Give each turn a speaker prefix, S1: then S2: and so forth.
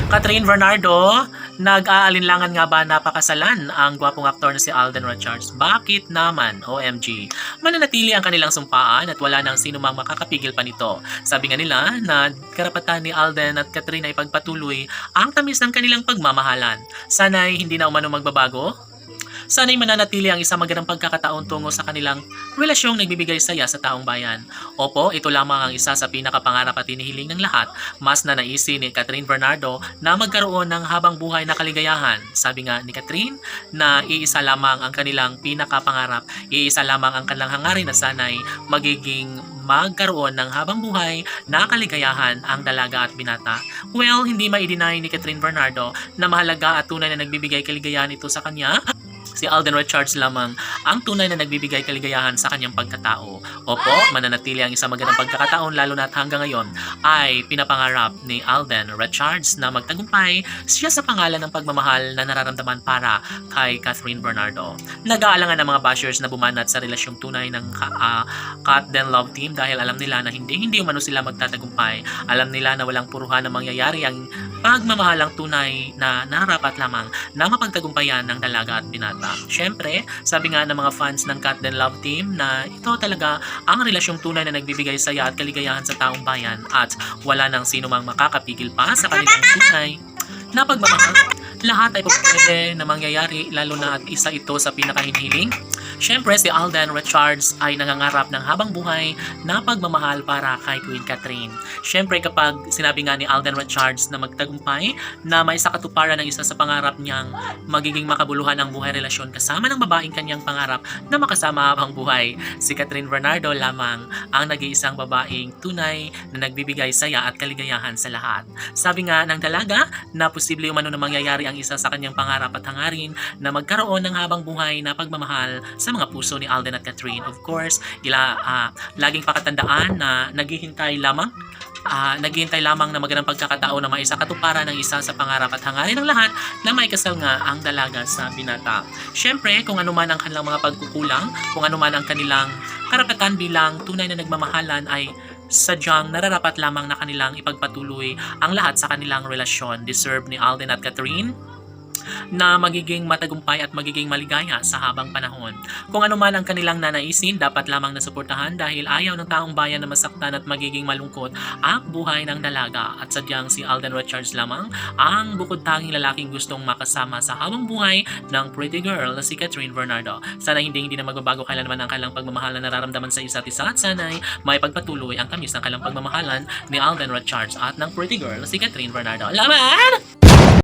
S1: Catherine Bernardo, nag-aalinlangan nga ba napakasalan ang gwapong aktor na si Alden Richards? Bakit naman? OMG. Mananatili ang kanilang sumpaan at wala nang sino mang makakapigil pa nito. Sabi nga nila na karapatan ni Alden at Catherine ay pagpatuloy ang tamis ng kanilang pagmamahalan. Sana'y hindi na umano magbabago? Sana'y mananatili ang isang magandang pagkakataon tungo sa kanilang relasyong nagbibigay saya sa taong bayan. Opo, ito lamang ang isa sa pinakapangarap at hinihiling ng lahat. Mas nanaisin ni Catherine Bernardo na magkaroon ng habang buhay na kaligayahan. Sabi nga ni Catherine na iisa lamang ang kanilang pinakapangarap, iisa lamang ang kanilang hangarin na sana'y magiging magkaroon ng habang buhay na kaligayahan ang dalaga at binata. Well, hindi ma-deny ni Catherine Bernardo na mahalaga at tunay na nagbibigay kaligayahan ito sa kanya. Si Alden Richards lamang ang tunay na nagbibigay kaligayahan sa kanyang pagkatao. Opo, mananatili ang isang magandang pagkakataon lalo na at hanggang ngayon ay pinapangarap ni Alden Richards na magtagumpay siya sa pangalan ng pagmamahal na nararamdaman para kay Catherine Bernardo. Nag-aalangan ang mga bashers na bumanat sa relasyong tunay ng Cat Den Love Team dahil alam nila na hindi umano sila magtatagumpay. Alam nila na walang puruhan na mangyayari ang pagmamahalang tunay na narapat lamang na mapagtagumpayan ng dalaga at binata. Siyempre, sabi nga ng mga fans ng Cat Den Love Team na ito talaga ang relasyong tunay na nagbibigay saya at kaligayahan sa taong bayan at wala nang sino mang makakapigil pa sa kanilang tunay na pagmamahal. Lahat ay pwede na mangyayari lalo na at isa ito sa pinakahinihiling. Siyempre, si Alden Richards ay nangangarap ng habang buhay na pagmamahal para kay Queen Catherine. Siyempre, kapag sinabi nga ni Alden Richards na magtagumpay na may sa katuparan ng isa sa pangarap niyang magiging makabuluhan ang buhay relasyon kasama ng babaeng kanyang pangarap na makasama habang buhay, si Catherine Bernardo lamang ang nag-iisang babaeng tunay na nagbibigay saya at kaligayahan sa lahat. Sabi nga ng dalaga na posible umano na mangyayari ang isa sa kanyang pangarap at hangarin na magkaroon ng habang buhay na pagmamahal sa mga puso ni Alden at Catherine. Of course, laging pakatandaan na naghihintay lamang na magandang pagkakataon na maisa katuparan ng isa sa pangarap at hangarin ng lahat na may kasal nga ang dalaga sa binata. Siyempre, kung ano man ang kanilang mga pagkukulang, kung ano man ang kanilang karapatan bilang tunay na nagmamahalan ay sadyang nararapat lamang na kanilang ipagpatuloy ang lahat sa kanilang relasyon. Deserve ni Alden at Catherine na magiging matagumpay at magiging maligaya sa habang panahon. Kung ano man ang kanilang nanaisin, dapat lamang nasuportahan dahil ayaw ng taong bayan na masaktan at magiging malungkot ang buhay ng dalaga. At sadyang si Alden Richards lamang ang bukod tanging lalaking gustong makasama sa habang buhay ng pretty girl na si Catherine Bernardo. Sana hindi na magbabago kailanman ang kanilang pagmamahal na nararamdaman sa isa't isa at sana'y may pagpatuloy ang tamis ng kanilang pagmamahalan ni Alden Richards at ng pretty girl na si Catherine Bernardo. Laman!